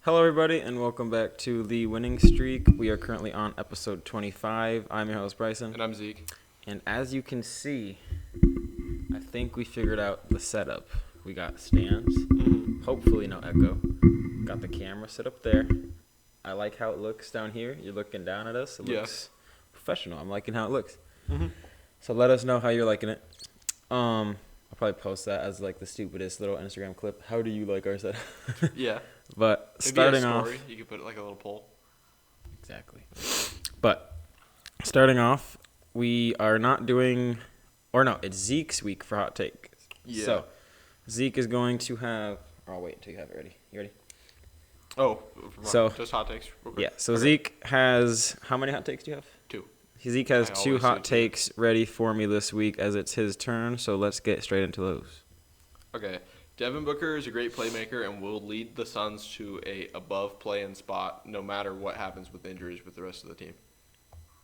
Hello, everybody, and welcome back to The Winning Streak. We are currently on episode 25. I'm your host, Bryson. And I'm Zeke. And as you can see, I think we figured out the setup. We got stands, hopefully no echo. Got the camera set up there. I like how it looks down here. You're looking down at us. It looks professional. I'm liking how it looks. So let us know how you're liking it. I'll probably post that as like the stupidest little Instagram clip. How do you like our setup? Yeah. But Maybe starting a off, story. You could put it like a little poll. exactly. But starting off, we are not doing, or no, it's Zeke's week for hot take. Yeah. So Zeke is going to have. Oh, I'll wait until you have it ready. You ready? Oh, So- just hot takes. Real quick. Yeah. So Okay. Zeke has how many hot takes do you have? 2. Zeke has I 2 always hot say 2. takes ready for me this week as it's his turn. So let's get straight into those. Okay. Devin Booker is a great playmaker and will lead the Suns to a above play-in spot no matter what happens with injuries with the rest of the team.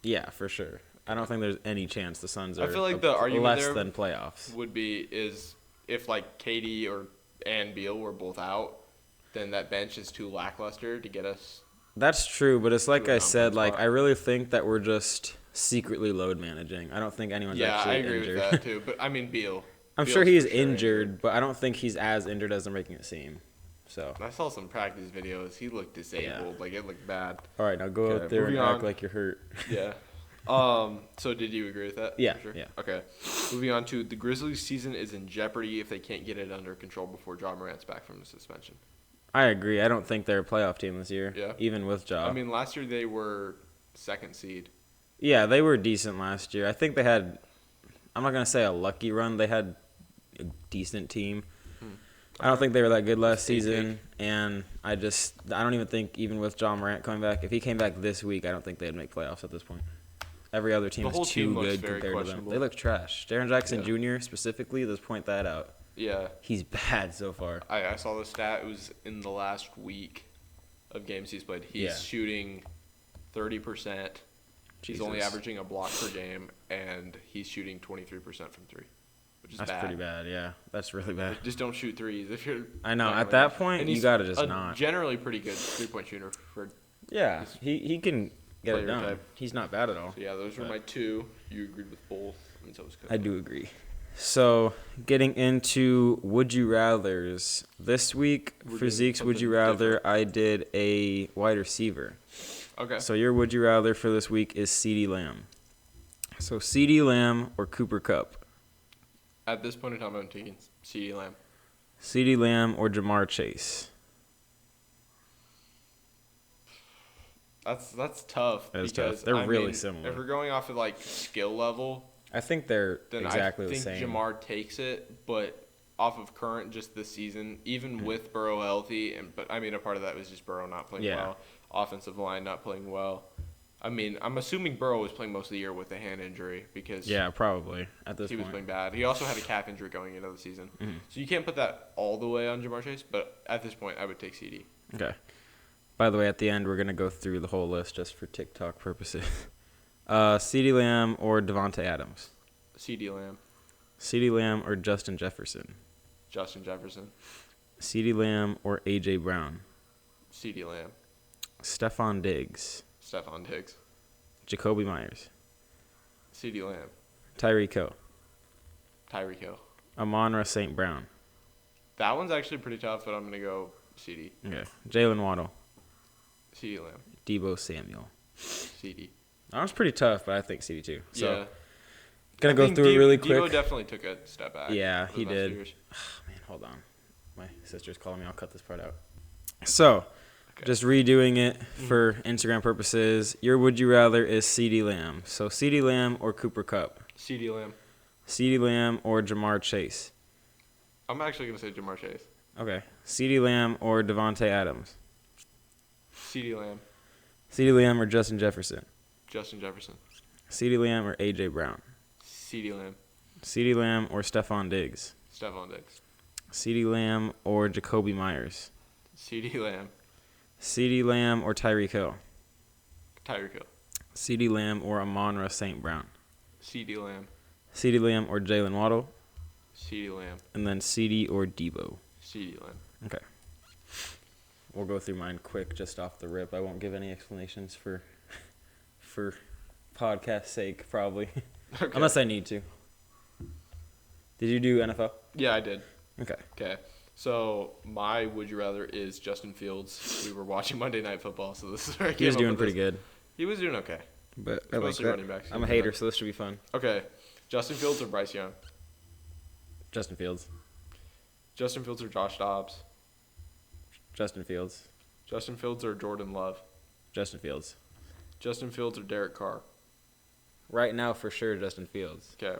Yeah, for sure. I don't think there's any chance the Suns I are feel like the argument less there than playoffs. Would be is if like KD and Beal were both out, then that bench is too lackluster to get us. That's true, but it's like To a I said, like spot. I really think that we're just secretly load managing. I don't think anyone's actually I agree injured. with that too. But I mean Beal. I'm Beal's sure he's for sure injured, but I don't think he's as injured as they're making it seem. So, I saw some practice videos. He looked disabled. Like it looked bad. all right, now go Okay, out there and moving act on. like you're hurt. Yeah. So did you agree with that? Yeah, For sure? yeah. Okay. Moving on to the Grizzlies' season is in jeopardy if they can't get it under control before Ja Morant's back from the suspension. I agree. I don't think they're a playoff team this year. Yeah. Even with Ja. I mean, last year they were second seed. Yeah, they were decent last year. I think they had. I'm not gonna say a lucky run. They had a decent team. I don't think they were that good last season, and I don't even think even with Ja Morant coming back, if he came back this week, I don't think they'd make playoffs at this point. Every other team The whole is team too looks good very compared to them. questionable. They look trash. Jaren Jackson Yeah. Jr. specifically, let's point that out. Yeah. He's bad so far. I saw the stat. It was in the last week of games he's played. He's Yeah. shooting 30%. He's only Jesus. averaging a block per game, and he's shooting 23% from 3, which is That's bad. pretty bad, yeah. That's really bad. Just don't shoot threes if you're. I know. not At gonna that win. point, And you he's gotta just a not. Generally pretty good 3-point shooter for. Yeah, he can get it Player done. type. He's not bad at all. So yeah, those were But- my 2. You agreed with both, and so was Coach. I do agree. So, getting into Would You Rathers. This week, We're for doing Zeke's Would You something Rather, different. I did a wide receiver. Okay. So, your Would You Rather for this week is CeeDee Lamb. So, CeeDee Lamb or Cooper Kupp? At this point in time, I'm taking CeeDee Lamb. CeeDee Lamb or Jamar Chase? That's tough. That is because, tough. They're I really mean, similar. If we're going off of like skill level, I think they're then exactly I the think same. Jamar takes it, but off of current just this season, even with Burrow healthy, but I mean a part of that was just Burrow not playing Yeah. well, offensive line not playing well. I mean, I'm assuming Burrow was playing most of the year with a hand injury because Yeah, probably at this he was point. playing bad. He also had a calf injury going into the season, Mhm. so you can't put that all the way on Jamar Chase. But at this point, I would take CD. Okay. By the way, at the end, we're going to go through the whole list just for TikTok purposes. CeeDee Lamb or Devontae Adams? CD Lamb, CeeDee Lamb or Justin Jefferson? Justin Jefferson, CeeDee Lamb or A.J. Brown? CD Lamb, Stephon Diggs? Stephon Diggs, Jacoby Myers? CD Lamb, Tyreek Hill? Tyreek Hill. Amon-Ra St. Brown? That one's actually pretty tough, but I'm gonna go CD. Okay. Jalen Waddle? CD Lamb, Debo Samuel? CD. That one's pretty tough, but I think CD too. So, Yeah. gonna I go think through it really Debo quick. definitely took a step back. Yeah, for he the last did. few years. Man, hold on. My sister's calling me. I'll cut this part out. So, Okay. just redoing it for Instagram purposes. Your Would You Rather is CeeDee Lamb. So, CeeDee Lamb or Cooper Kupp? CD Lamb. CeeDee Lamb or Jamar Chase? I'm actually gonna say Jamar Chase. Okay. CeeDee Lamb or Devontae Adams? CD Lamb, CeeDee Lamb or Justin Jefferson? Justin Jefferson, CeeDee Lamb or A.J. Brown? CD Lamb, CeeDee Lamb or Stephon Diggs? Stephon Diggs, CeeDee Lamb or Jacoby Myers? CD Lamb, CeeDee Lamb or Tyreek Hill? Tyreek Hill, CeeDee Lamb or Amon-Ra St. Brown? CD Lamb, CeeDee Lamb or Jalen Waddle? CD Lamb, And then CeeDee or Debo? CD Lamb. Okay. we'll go through mine quick, just off the rip. I won't give any explanations for podcast sake, probably, Okay. unless I need to. Did you do NFL? Yeah, I did. Okay. So my would you rather is Justin Fields. We were watching Monday Night Football, so this is where I He came was up doing with pretty this. good, He was doing okay. but It's I like mostly that. running backs. I'm a hater, so this should be fun. Okay, Justin Fields or Bryce Young? Justin Fields. Justin Fields or Josh Dobbs? Justin Fields. Justin Fields or Jordan Love? Justin Fields. Justin Fields or Derek Carr? Right now, for sure, Justin Fields. Okay.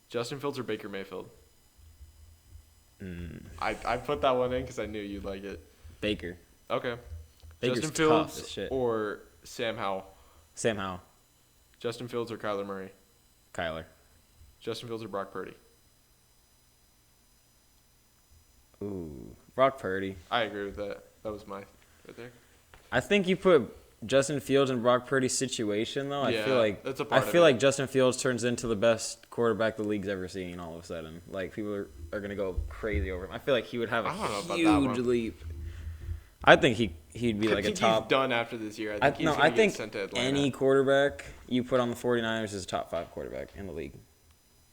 Justin Fields or Baker Mayfield? Mm. I put that one in because I knew you'd like it. Baker. Okay. Baker's Justin tough Fields as shit. or Sam Howell? Sam Howell. Justin Fields or Kyler Murray? Kyler. Justin Fields or Brock Purdy? Ooh. Brock Purdy. I agree with that. That was my right there. I think you put Justin Fields in Brock Purdy's situation, though. Yeah, I feel like that's a part I of feel it. like Justin Fields turns into the best quarterback the league's ever seen all of a sudden. Like, people are going to go crazy over him. I feel like he would have I don't know a about that huge one. leap. I think he'd be I like a think top. he's done after this year. I think he's No, gonna I get think sent to Atlanta. any quarterback you put on the 49ers is a top 5 quarterback in the league.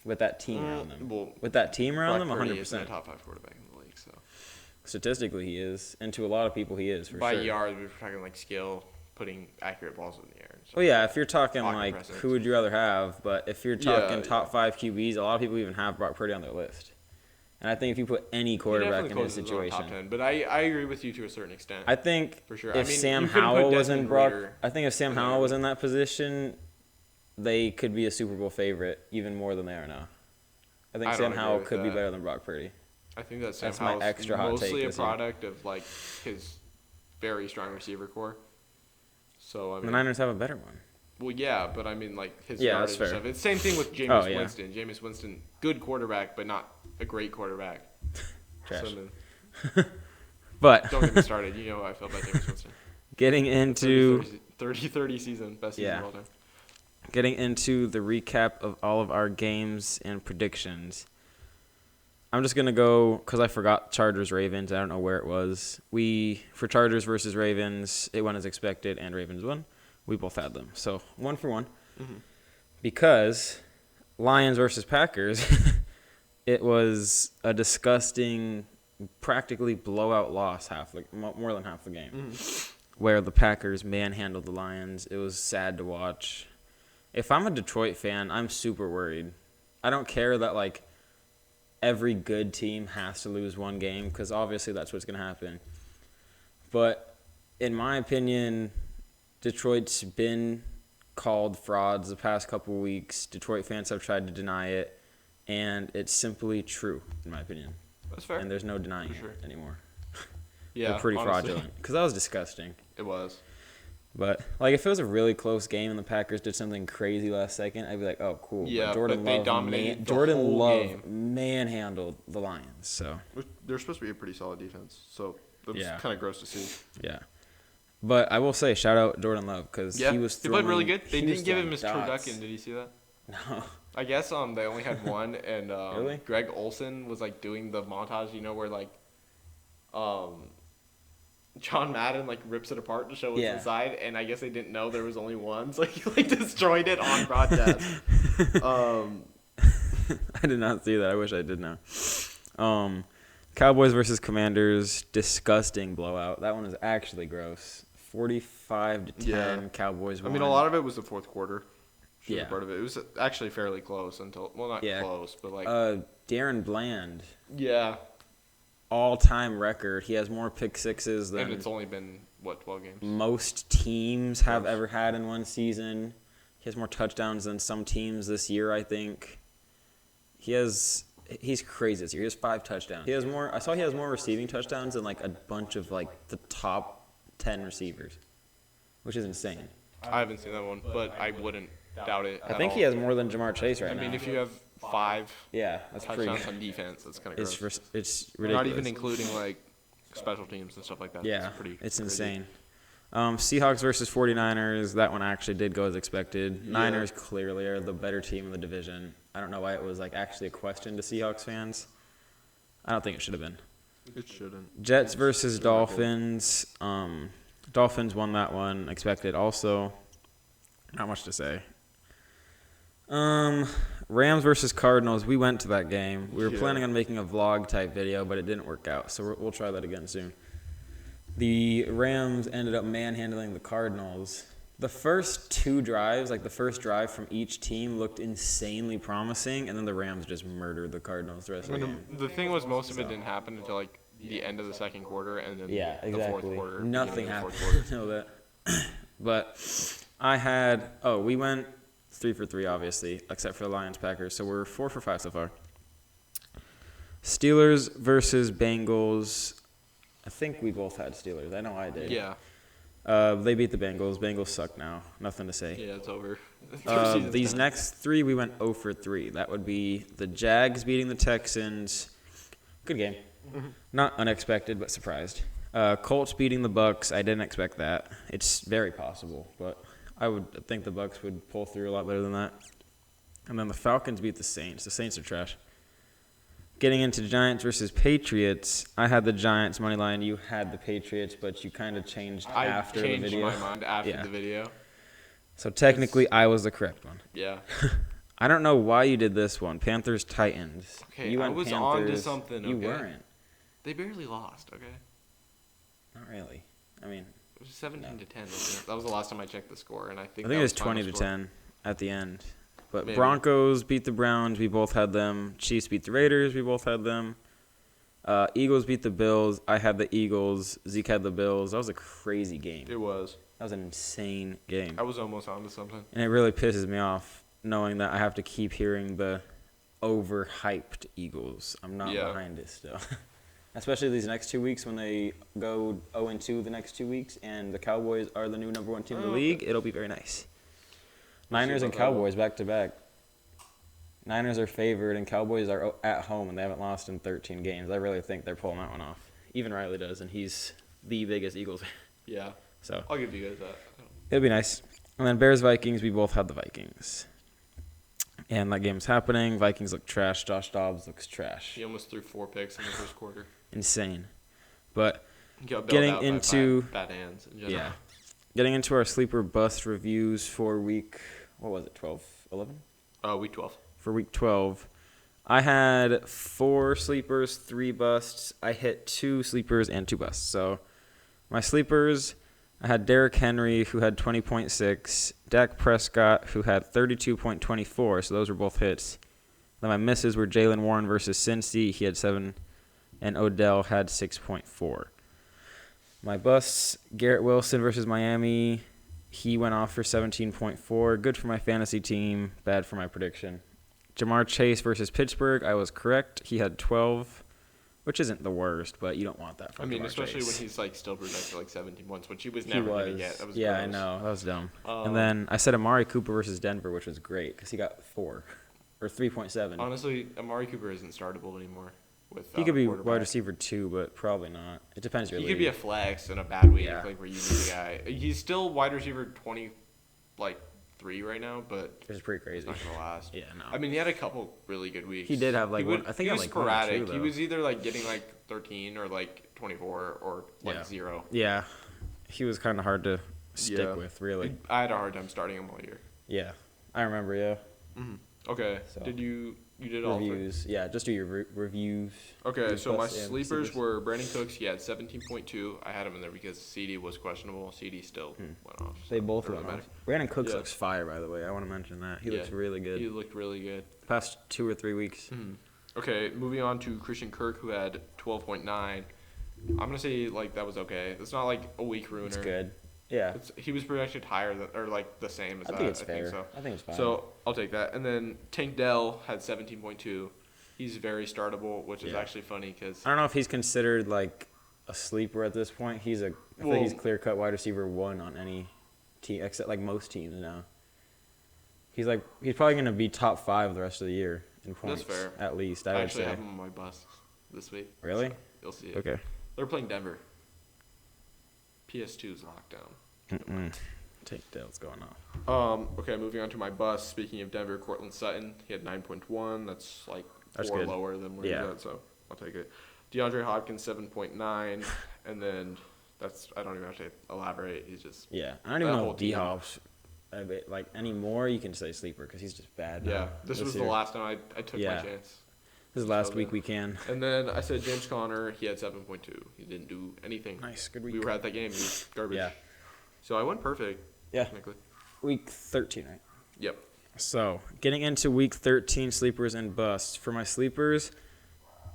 With that team around them. Well, With that team around Brock them, Purdy isn't a 100%. top 5 quarterback in the league, so Statistically, he is. And to a lot of people, he is, for by sure. yards, we're talking like skill, putting accurate balls in the air. And stuff. Well, yeah, if you're talking Pocket like presence. who would you rather have, but if you're talking Yeah, top 5 QBs, a lot of people even have Brock Purdy on their list. And I think if you put any He quarterback definitely in his closes on top situation, 10, but I agree with you to a certain extent. I think For sure. if I mean, Sam you couldn't put Howell was in Desmond Brock, Ridder I think if Sam in there. Howell was in that position, they could be a Super Bowl favorite even more than they are now. I think I Sam don't agree Howell with could be that. better than Brock Purdy. I think that Sam That's my Howell's extra hot take mostly a this year. product of like his very strong receiver core. So I The mean, Niners have a better one. well, yeah, but I mean like his Yeah, yardage that's and fair. stuff. It's the same thing with Jameis Oh, yeah. Winston. Jameis Winston, good quarterback, but not a great quarterback. Trash. So, then, But don't get me started. You know how I feel about Jameis Winston. getting into 30-30 season, best season Yeah. of all time. Getting into the recap of all of our games and predictions. I'm just going to go, because I forgot Chargers-Ravens. I don't know where it was. For Chargers versus Ravens, it went as expected, and Ravens won. We both had them. So, 1 for 1. Mm-hmm. Because Lions versus Packers, it was a disgusting, practically blowout loss, more than half the game, where the Packers manhandled the Lions. It was sad to watch. If I'm a Detroit fan, I'm super worried. I don't care that, like, every good team has to lose one game, because obviously that's what's going to happen. But in my opinion, Detroit's been called frauds the past couple of weeks. Detroit fans have tried to deny it, and it's simply true, in my opinion. That's fair. And there's no denying For sure. it anymore. Yeah, They're pretty honestly, fraudulent, because that was disgusting. It was. But, like, if it was a really close game and the Packers did something crazy last second, I'd be like, oh, cool. Yeah, Jordan but they Love dominated the Jordan whole Love game. manhandled the Lions, so, They're supposed to be a pretty solid defense, so it was Yeah. kind of gross to see. yeah. But I will say, shout out Jordan Love, because Yeah, he was he played really throwing- good. They he was didn't give him throwing his dots. turducken. Did you see that? No. I guess they only had one, and Really? Greg Olson was like doing the montage, where like John Madden like rips it apart to show what's Yeah. inside, and I guess they didn't know there was only one, so he like destroyed it on broadcast. I did not see that. I wish I did know. Cowboys versus Commanders, disgusting blowout. That one was actually gross. 45-10, Yeah. Cowboys won. I mean, a lot of it was the fourth quarter. Yeah. Part of it. It was actually fairly close until not Yeah. close, but like Darren Bland, yeah. all-time record. He has more pick sixes And than it's only been 12 games. most teams have Gross. ever had in one season. He has more touchdowns than some teams this year, I think. He's crazy this year. He has 5 touchdowns. I saw he has more receiving touchdowns than like a bunch of like the top 10 receivers, which is insane. I haven't seen that one, but I wouldn't doubt it. I think he has more than Jamar Chase right I now. mean, if you have 5 Yeah, that's pretty touchdowns good. on defense, that's kind of gross. It's Not ridiculous. even including like special teams and stuff like that. Yeah, pretty it's crazy. insane. Seahawks versus 49ers, that one actually did go as expected. Yeah. Niners clearly are the better team in the division. I don't know why it was like actually a question to Seahawks fans. I don't think it should have been. It shouldn't. Jets versus Dolphins. Dolphins won that one. Expected also. Not much to say. Rams versus Cardinals. We went to that game. We were planning on making a vlog type video, but it didn't work out. So we'll try that again soon. The Rams ended up manhandling the Cardinals. The first two drives, like the first drive from each team, looked insanely promising, and then the Rams just murdered the Cardinals the rest of the game. The thing was, most of it didn't happen until like the end of the second quarter, and then exactly. the fourth quarter. Nothing happened until that. But we went 3 for 3, obviously, except for the Lions-Packers, so we're 4 for 5 so far. Steelers versus Bengals. I think we both had Steelers. I know I did. Yeah. They beat the Bengals. Bengals suck now. Nothing to say. Yeah, it's over. These next 3, we went 0 for 3. That would be the Jags beating the Texans. Good game. Mm-hmm. Not unexpected, but surprised. Colts beating the Bucks. I didn't expect that. It's very possible, but I would think the Bucks would pull through a lot better than that. And then the Falcons beat the Saints. The Saints are trash. Getting into Giants versus Patriots, I had the Giants money line. You had the Patriots, but you kind of changed after the video. I changed my mind after the video. So technically, I was the correct one. Yeah. I don't know why you did this one. Panthers Titans. Okay, I was on to something. Okay? You weren't. They barely lost. Okay. Not really. I mean, it was 17 to 10. Wasn't it? That was the last time I checked the score, and I think it was 20 to 10 at the end. But Maybe. Broncos beat the Browns. We both had them. Chiefs beat the Raiders. We both had them. Eagles beat the Bills. I had the Eagles. Zeke had the Bills. That was a crazy game. It was. That was an insane game. I was almost on to something. And it really pisses me off knowing that I have to keep hearing the overhyped Eagles. I'm not behind it still. Especially these next 2 weeks when they go 0-2 the next 2 weeks and the Cowboys are the new number 1 team in the league. It'll be very nice. Niners and Cowboys back to back. Niners are favored and Cowboys are at home and they haven't lost in 13 games. I really think they're pulling that one off. Even Riley does, and he's the biggest Eagles fan. Yeah. So I'll give you guys that. It'll be nice. And then Bears-Vikings, we both had the Vikings. And that game's happening. Vikings look trash. Josh Dobbs looks trash. He almost threw 4 picks in the first quarter. Insane. But getting into bad hands in general. Yeah. Getting into our sleeper bust reviews for week, 12, 11? Week 12. For week 12, I had 4 sleepers, 3 busts. I hit 2 sleepers and 2 busts. So my sleepers, I had Derrick Henry, who had 20.6, Dak Prescott, who had 32.24, so those were both hits. Then my misses were Jalen Warren versus Cincy, he had 7, and Odell had 6.4. My busts, Garrett Wilson versus Miami, he went off for 17.4. Good for my fantasy team, bad for my prediction. Jamar Chase versus Pittsburgh, I was correct. He had 12, which isn't the worst, but you don't want that from Jamar especially Chase. when he's like still projected like 17 points, which he was never going to get. That was gross. I know. That was dumb. And then I said Amari Cooper versus Denver, which was great because he got 4 or 3.7. Honestly, Amari Cooper isn't startable anymore. He could be wide receiver 2, but probably not. It depends. He could be a flex in a bad week, like where you need a guy. He's still wide receiver 23 right now, but it's pretty crazy. It's not gonna last. Yeah, no. I mean, he had a couple really good weeks. He did have I think he was like sporadic. 1 or 2, he was either like getting like 13 or like 24 or like 0. Yeah, he was kind of hard to stick with, really. I had a hard time starting him all year. Yeah, I remember. Yeah. Mm-hmm. Okay. So. You did all reviews. Yeah, just do your reviews. Okay, so my sleepers were Brandon Cooks. He had 17.2. I had him in there because CD was questionable. CD still went off. So they both went off. Brandon Cooks looks fire, by the way. I want to mention that. He looks really good. He looked really good. Past 2 or 3 weeks. Mm-hmm. Okay, moving on to Christian Kirk, who had 12.9. I'm going to say, that was okay. It's not like a week ruiner. It's good. Yeah. He was projected higher the same as that. I think it's fair. Think so. I think it's fine. So I'll take that. And then Tank Dell had 17.2. He's very startable, which is actually funny because I don't know if he's considered a sleeper at this point. I think he's clear-cut wide receiver 1 on any team except most teams now. He's probably going to be top 5 the rest of the year in points. That's fair. At least I would say. I have him on my bus this week. Really? So you'll see it. Okay. They're playing Denver. PS2's lockdown. Tank Dell's going off. Okay, moving on to my bus. Speaking of Denver, Cortland Sutton, he had 9.1. That's 4 good. lower than where he's at, so I'll take it. DeAndre Hopkins 7.9, and then I don't even have to elaborate. He's just I don't even know if D-Hop's like anymore. You can say sleeper because he's just bad. Yeah, this was year. the last time I took my chance. This is last week we can. And then I said James Conner. He had 7.2. He didn't do anything. Nice, good week. We were at that game. He was garbage. Yeah. So I went perfect. Yeah. Technically. Week 13, right? Yep. So getting into week 13 sleepers and busts. For my sleepers,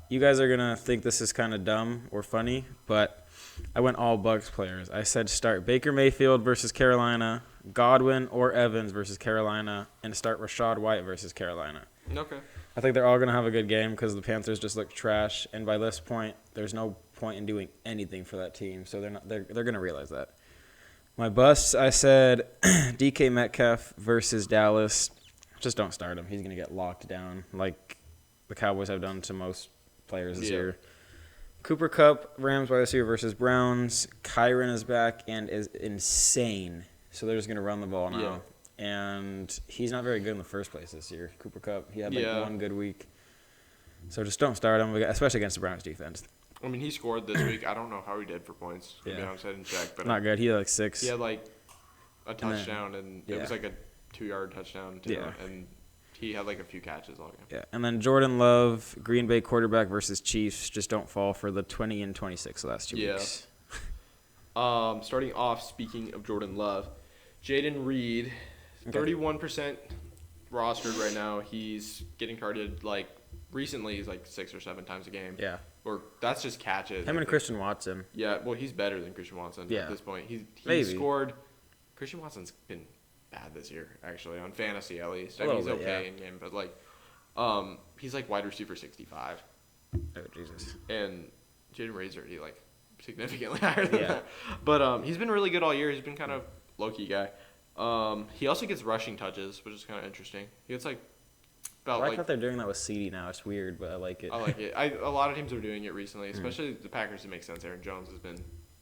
you guys are gonna think this is kind of dumb or funny, but I went all Bucs players. I said start Baker Mayfield versus Carolina, Godwin or Evans versus Carolina, and start Rachaad White versus Carolina. Okay. I think they're all going to have a good game because the Panthers just look trash, and by this point, there's no point in doing anything for that team. So they're going to realize that. My busts, I said DK Metcalf versus Dallas. Just don't start him. He's going to get locked down like the Cowboys have done to most players this year. Cooper Kupp, Rams wide receiver versus Browns. Kyron is back and is insane. So they're just going to run the ball now. Yeah. And he's not very good in the first place this year. Cooper Kupp, he had one good week. So just don't start him, especially against the Browns defense. I mean, he scored this week. I don't know how he did for points. To be honest, I didn't check. But not good. He had like 6. He had like a touchdown, and it was like a 2-yard touchdown, too. Yeah. And he had like a few catches all game. Yeah. And then Jordan Love, Green Bay quarterback versus Chiefs. Just don't fall for the 20 and 26 the last 2 weeks. Starting off, speaking of Jordan Love, Jaden Reed. 31% rostered right now. He's getting targeted recently. He's like 6 or 7 times a game. Yeah. Or that's just catches. Him and Christian Watson. Yeah. Well, he's better than Christian Watson at this point. He scored. Christian Watson's been bad this year, actually, on fantasy at least. I mean, he's okay in game, but he's like wide receiver 65. Oh Jesus. And Jaden Reed's already significantly higher than that. But he's been really good all year. He's been kind of low key guy. He also gets rushing touches, which is kind of interesting. He gets I like how they're doing that with CD now. It's weird, but I like it. I like it. A lot of teams are doing it recently, especially the Packers. It makes sense. Aaron Jones has been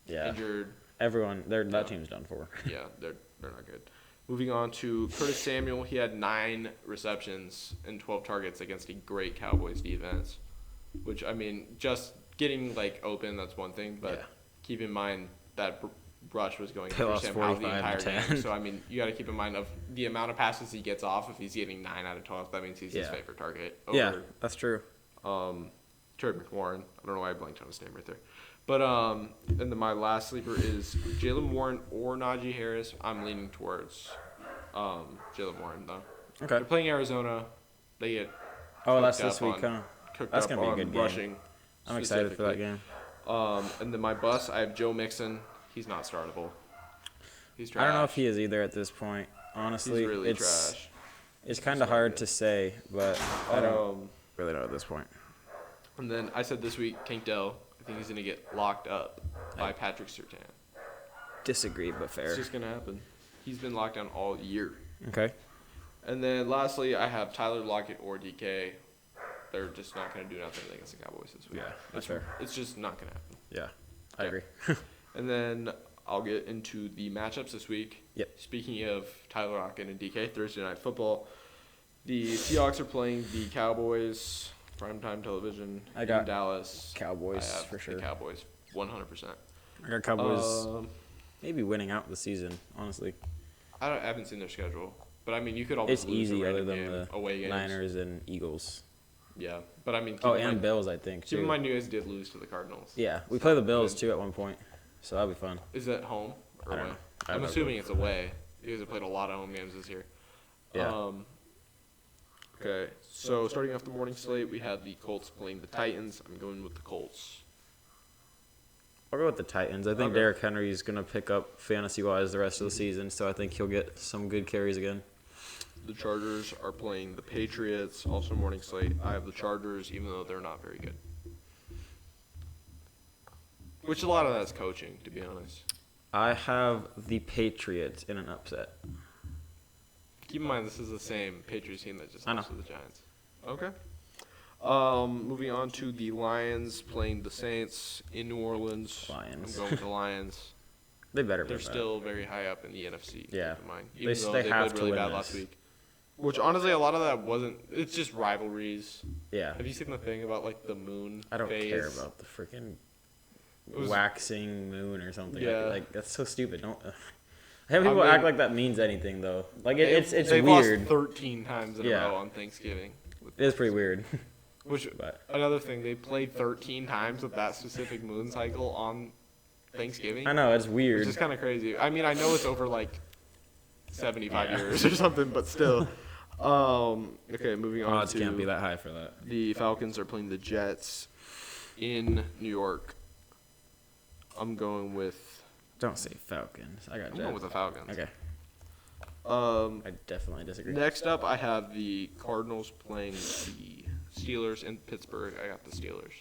injured. Everyone, that team's done for. Yeah, they're not good. Moving on to Curtis Samuel. He had 9 receptions and 12 targets against a great Cowboys defense, which, I mean, just getting open, that's one thing, but keep in mind that rush was going through Sam Howell the entire game. So, I mean, you got to keep in mind of the amount of passes he gets off. If he's getting 9 out of 12, that means he's his favorite target. Over, that's true. Terry McLaurin. I don't know why I blanked on his name right there. But and then my last sleeper is Jaylen Warren or Najee Harris. I'm leaning towards Jaylen Warren, though. Okay. They're playing Arizona. They get that's this week, huh? That's going to be a good game. Rushing, I'm excited for that game. And then my bus, I have Joe Mixon. He's not startable. He's trash. I don't know if he is either at this point. Honestly, he's really trash. It's kind of hard to say, but I don't really know at this point. And then I said this week, Tank Dell. I think he's going to get locked up by Patrick Surtain. Disagree, but fair. It's just going to happen. He's been locked down all year. Okay. And then lastly, I have Tyler Lockett or DK. They're just not going to do nothing against the Cowboys this week. Yeah, that's fair. It's just not going to happen. Yeah, I agree. And then I'll get into the matchups this week. Yep. Speaking of Tyler Lockett and DK, Thursday Night Football, the Seahawks are playing the Cowboys, primetime television in Dallas. Cowboys I have for sure. The Cowboys, 100%. I got Cowboys maybe winning out the season, honestly. I haven't seen their schedule. But, I mean, you could always lose easy a other than game, the away games. Niners and Eagles. Yeah, but, I mean... and Bills, I think, too. Keep in mind, you guys did lose to the Cardinals. Yeah, we play the Bills, too, at one point. So that'll be fun. Is that home or away? I'm assuming it's away. You guys have played a lot of home games this year. Yeah. Okay, so starting off the morning slate, we have the Colts playing the Titans. I'm going with the Colts. I'll go with the Titans. I think Derrick Henry is going to pick up fantasy-wise the rest of the season, so I think he'll get some good carries again. The Chargers are playing the Patriots, also morning slate. I have the Chargers, even though they're not very good. Which a lot of that's coaching, to be honest. I have the Patriots in an upset. Keep in mind, this is the same Patriots team that just lost to the Giants. Okay. Moving on to the Lions playing the Saints in New Orleans. Lions. I'm going with the Lions. They better. They're still very high up in the NFC. Yeah. Keep in mind. Even though they they have played to really win bad this. last week. Which honestly, a lot of that wasn't. It's just rivalries. Yeah. Have you seen the thing about like the moon? I don't phase? care about the freaking waxing moon or something. Yeah. Like that's so stupid. Don't. I have people act like that means anything though. Like it's they've weird. Lost 13 times in a row on Thanksgiving. It is pretty weird. Which another thing, they played 13 times with that specific moon cycle on Thanksgiving. I know, it's weird. Which is kind of crazy. I mean, I know it's over like 75 years or something, but still. Okay, moving on. Odds can't be that high for that. The Falcons are playing the Jets in New York. I'm going with. Don't say Falcons. I got Jets. I'm going with the Falcons. Okay. I definitely disagree. Next up, I have the Cardinals playing the Steelers in Pittsburgh. I got the Steelers.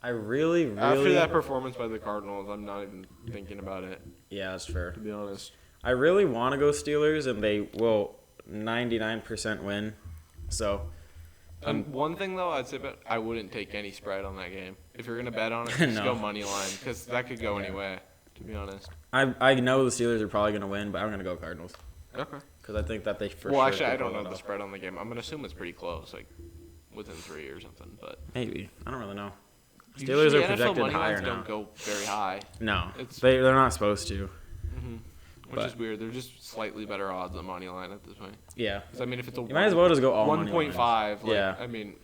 I really. After that performance by the Cardinals, I'm not even thinking about it. Yeah, that's fair. To be honest. I really want to go Steelers, and they will 99% win. So. One thing though, I'd say, I wouldn't take any spread on that game. If you're gonna bet on it, just go money line because that could go any way. To be honest. I know the Steelers are probably gonna win, but I'm gonna go Cardinals. Okay. Because I think that they for Well, sure actually, I could don't pull know it the off. spread on the game. I'm gonna assume it's pretty close, like within 3 or something. But maybe I don't really know. usually Steelers are NFL projected money higher lines now. don't go very high. No, they're not supposed to. Which is weird. They're just slightly better odds on money line at this point. Yeah. 'Cause, I mean, if it's a you might as well just go all money 1.5. Like, yeah. I mean,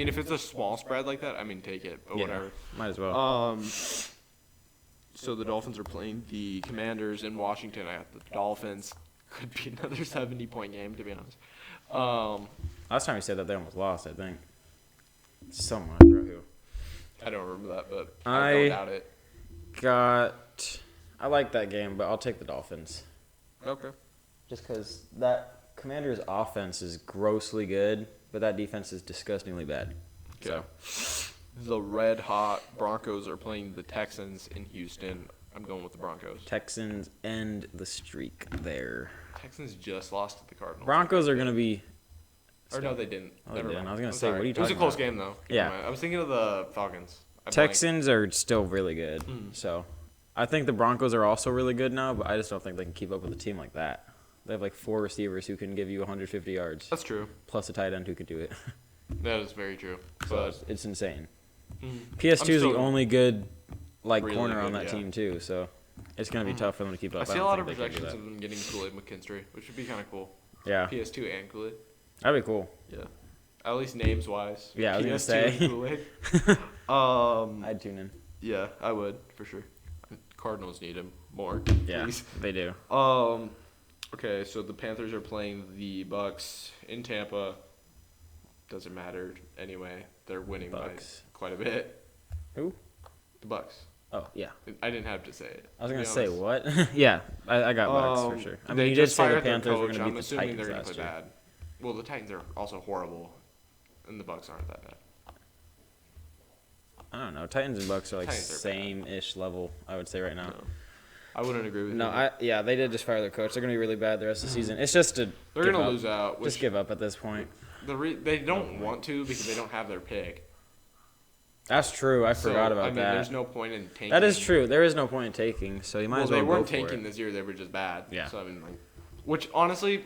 if it's a small spread like that, I mean, take it. But whatever. Might as well. So the Dolphins are playing the Commanders in Washington. I got the Dolphins. Could be another 70-point game, to be honest. Last time we said that they almost lost, I think. Someone, I forgot who. I don't remember that, but I don't doubt it. I like that game, but I'll take the Dolphins. Okay. Just because that Commanders' offense is grossly good, but that defense is disgustingly bad. Okay. So. The red-hot Broncos are playing the Texans in Houston. I'm going with the Broncos. Texans end the streak there. Texans just lost to the Cardinals. Broncos are going to be... Or no, they didn't. Oh, they didn't. I was going to say, sorry. what are you talking about? It was a close game, though. Yeah. I was thinking of the Falcons. Texans are still really good. So I think the Broncos are also really good now, but I just don't think they can keep up with a team like that. They have like 4 receivers who can give you 150 yards. That's true. Plus a tight end who could do it. That is very true. So it's insane. Mm-hmm. PS2 is the only good really corner on good, that team too, so it's going to be tough for them to keep up. I see a lot of projections of them getting Kool-Aid McKinstry, which would be kind of cool. Yeah. PS2 and Kool-Aid. That'd be cool. Yeah. At least names-wise. Yeah, I was going to PS2 say. and Kool-Aid. I'd tune in. Yeah, I would, for sure. Cardinals need him more. Yeah, please. they do. Okay, so the Panthers are playing the Bucks in Tampa. Doesn't matter anyway. They're winning by quite a bit. Who? The Bucks. Oh, yeah. I didn't have to say it. I was going to say, what? Yeah, I got Bucks for sure. I mean, you did say the Panthers were going to beat the Titans last year. Bad. Well, the Titans are also horrible, and the Bucks aren't that bad. I don't know. Titans and Bucks are like same-ish level, I would say right now. No. I wouldn't agree with you. Yeah, they did just fire their coach. They're going to be really bad the rest of the season. It's just they're going to lose out. Just give up at this point. They don't want to because they don't have their pick. That's true. I forgot about that. There's no point in tanking. That is true. There is no point in taking, so you might as well go for it. They weren't tanking this year. They were just bad. Yeah. So, which, honestly,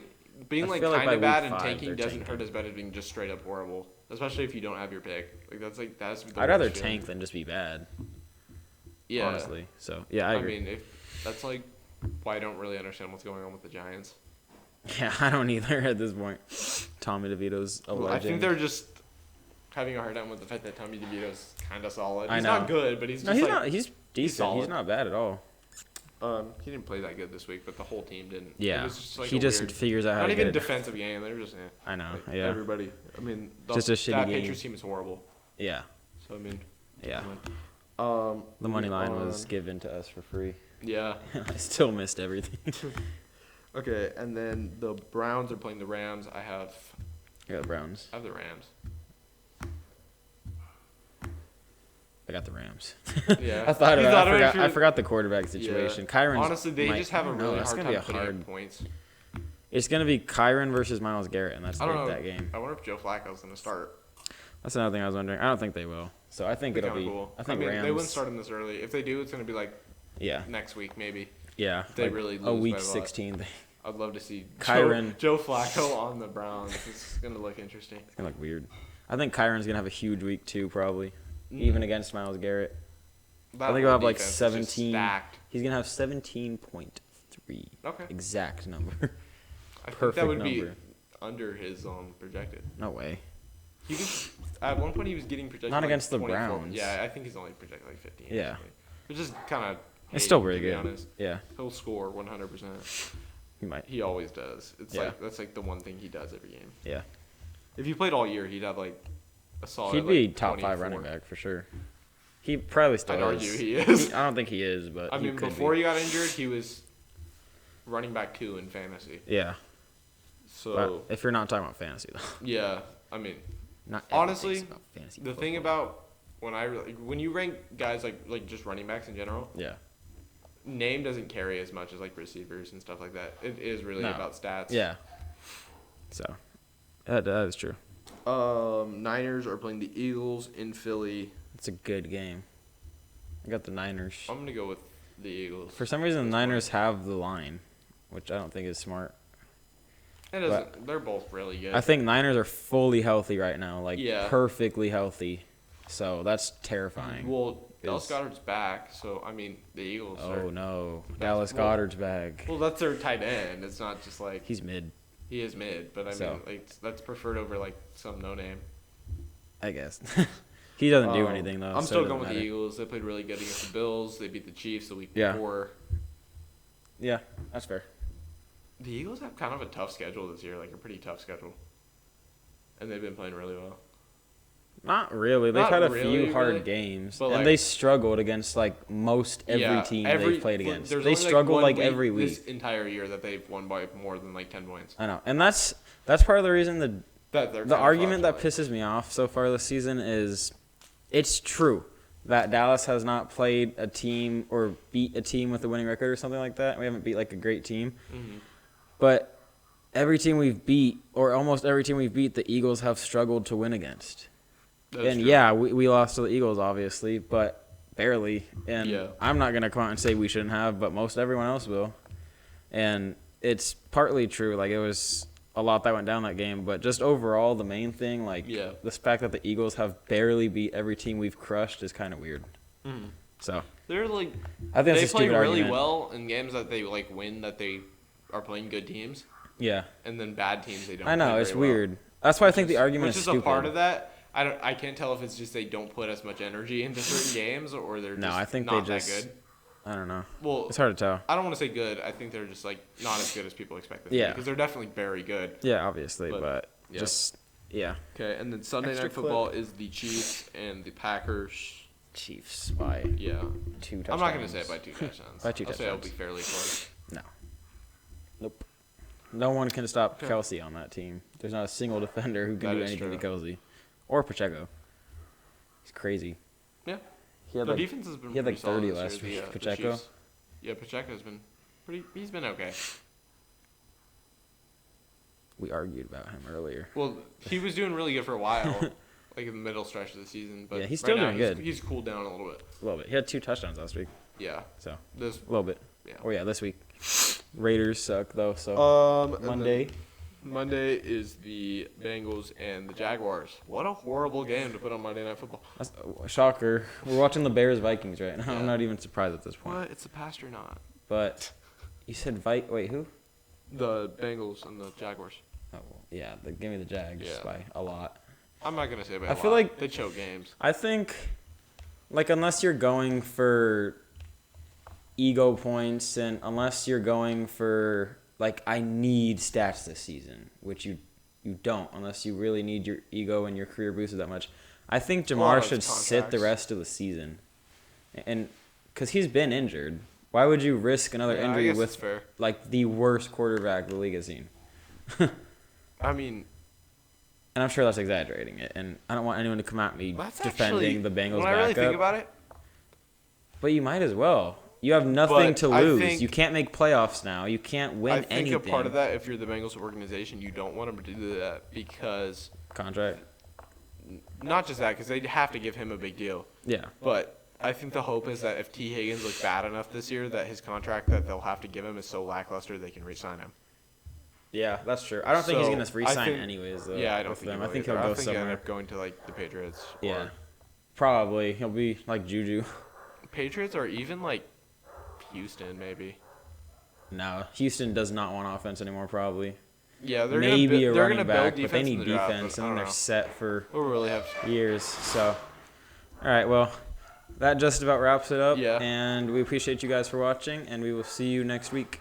being kind of bad and tanking doesn't hurt as bad as being just straight up horrible. Especially if you don't have your pick. That's I'd rather tank than just be bad. Yeah. Honestly. So, yeah, I agree. I mean, that's why I don't really understand what's going on with the Giants. Yeah, I don't either at this point. Tommy DeVito's a legend. I think they're just having a hard time with the fact that Tommy DeVito's kind of solid. He's not good, but he's not. He's decent. He's not bad at all. He didn't play that good this week, but the whole team didn't. Yeah, it was just he just figures out how to not get even it. Defensive game. They were just. I know. Yeah. Everybody. I mean, just a shitty that game. Patriots team is horrible. Yeah. So I mean. Yeah. The money line was given to us for free. Yeah. I still missed everything. Okay, and then the Browns are playing the Rams. I have the Browns. I have the Rams. I got the Rams. Yeah. I thought about it. I forgot the quarterback situation. Yeah. Kyron's honestly, they just have a really hard time putting up points. It's going to be Kyron versus Myles Garrett, and that's that game. I wonder if Joe Flacco's going to start. That's another thing I was wondering. I don't think they will. So I think it'll be cool. I think Rams. They wouldn't start him this early. If they do, it's going to be like yeah. next week maybe. Yeah. If they really lose a week by 16 thing. I'd love to see Kyron. Joe Flacco on the Browns. It's going to look interesting. It's going to look weird. I think Kyron's going to have a huge week, too, probably. Even against Myles Garrett. I think he'll have like 17. He's going to have 17.3. Okay. Exact number. I think that would be under his projected. No way. He was, at one point, he was getting projected. Not like against the 24. Browns. Yeah, I think he's only projected like 15. Yeah. Which is kind of. It's still pretty good. Honest. Yeah. He'll score 100%. He might. He always does. It's Yeah. like that's like the one thing he does every game. Yeah. If he played all year, he'd have like a solid. He'd be like, top 5 running back for sure. He probably still I'd is. argue he is. I don't think he is, but I mean, before he got injured, he was running back 2 in fantasy. Yeah. So But if you're not talking about fantasy, though. yeah, I mean, Not honestly, about fantasy the football. thing about when you rank guys like just running backs in general, Yeah. name doesn't carry as much as like receivers and stuff like that. It is really about stats. Yeah. So, that is true. Niners are playing the Eagles in Philly. It's a good game. I got the Niners. I'm gonna go with the Eagles. For some reason, the Niners have the line, which I don't think is smart. It doesn't. They're both really good. I think Niners are fully healthy right now, like Yeah. perfectly healthy. So that's terrifying. Well, Dallas Goedert's back, so I mean the Eagles. Oh no, Dallas Goedert's back. Well, that's their tight end. It's not just like He's mid, he is mid, but I mean like that's preferred over like some no name. I guess. He doesn't do anything though. I'm so still it going with doesn't the matter. Eagles. They played really good against the Bills. They beat the Chiefs the week Yeah. before. Yeah, that's fair. The Eagles have kind of a tough schedule this year, like a pretty tough schedule, and they've been playing really well. Not really. They've Not had a really, few hard really. games, But, and like- they struggled against like most every team they've played against. There's They only, struggled one like week every week. this entire year that they've won by more than like 10 points. I know, and that's part of the reason That they're the kind of argument that fucked, pisses me off so far this season is it's true that Dallas has not played a team or beat a team with a winning record or something like that. We haven't beat like a great team, but every team we've beat, or almost every team we've beat, the Eagles have struggled to win against. That's And true. yeah, we lost to the Eagles, obviously, but barely. And Yeah. I'm not going to come out and say we shouldn't have, but most everyone else will. And it's partly true. Like, it was a lot that went down that game. But just overall, the main thing, like, Yeah. the fact that the Eagles have barely beat every team we've crushed is kind of weird. So, They're like I think they that's a play stupid really argument. well in games that they like win, that they are playing good teams, Yeah. and then bad teams they don't. I know, play it's very well. weird. That's why I think the argument which is is stupid. a part of that. I can't tell if it's just they don't put as much energy into certain games, or they're No, just I think not they just. that good. I don't know. Well, It's hard to tell. I don't want to say good. I think they're just like not as good as people expect them to Yeah. be, because they're definitely very good. Yeah, obviously, But, but yeah. just, yeah. Okay, and then Sunday Extra Night Football is the Chiefs and the Packers. Chiefs by Yeah. 2 touchdowns. I'm not gonna say it by 2 touchdowns. By 2 I'll say it'll touchdowns. be fairly close. No. Nope. No one can stop Kelsey on that team. There's not a single defender who can That do is anything to true. Kelsey. Or Pacheco. He's crazy. Yeah. He had Their like, defense has been he had like pretty solid 30 this last year, week, the Pacheco. Chiefs. Yeah, Pacheco's been pretty. He's been okay. We argued about him earlier. Well, he was doing really good for a while, like in the middle stretch of the season. But Yeah, he's still right now, doing good. He's cooled down a little bit. A little bit. He had 2 touchdowns last week. Yeah. So, This. a little bit. Yeah. Oh, yeah, this week. Raiders suck, though, so. And Monday. then Monday is the Bengals and the Jaguars. What a horrible game to put on Monday Night Football. That's a shocker. We're watching the Bears-Vikings right now. Yeah. I'm not even surprised at this point. What? It's a Pasternaut. But you said wait, who? The Bengals and the Jaguars. Oh, well, yeah, give me the Jags Yeah. by a lot. I'm not gonna say by I a feel lot. like- they choke games. I think, like, unless you're going for ego points and unless you're going for, like, I need stats this season, which you don't unless you really need your ego and your career boosted that much. I think lot Jamar of should sit the contracts. rest of the season. And because he's been injured. Why would you risk another Yeah, I injury guess with, it's fair. like, the worst quarterback the league has seen? I mean, And I'm sure that's exaggerating it, and I don't want anyone to come at me that's defending actually, the Bengals when I really backup. think about it, But you might as well. You have nothing But to I lose. think- You can't make playoffs now. You can't win I think anything. a part of that, if you're the Bengals organization, you don't want him to do that because Contract. not just that, because they'd have to give him a big deal. Yeah. But I think the hope is that if T. Higgins looks bad enough this year, that his contract that they'll have to give him is so lackluster they can re-sign him. Yeah, that's true. I don't think he's So, going to I resign think- anyways, though. Yeah, I don't with think them. he will I think either. he'll go I think he'll end somewhere. up going to like the Patriots. Yeah. Or Probably. He'll be like Juju. Patriots or even like Houston maybe. No, Houston does not want offense anymore, probably. Yeah, they're Maybe gonna a they're running gonna back, build but they defense in need the draft, defense, but I and don't they're know. set for We'll really have. years. So, all right, well, that just about wraps it up. Yeah. And we appreciate you guys for watching, and we will see you next week.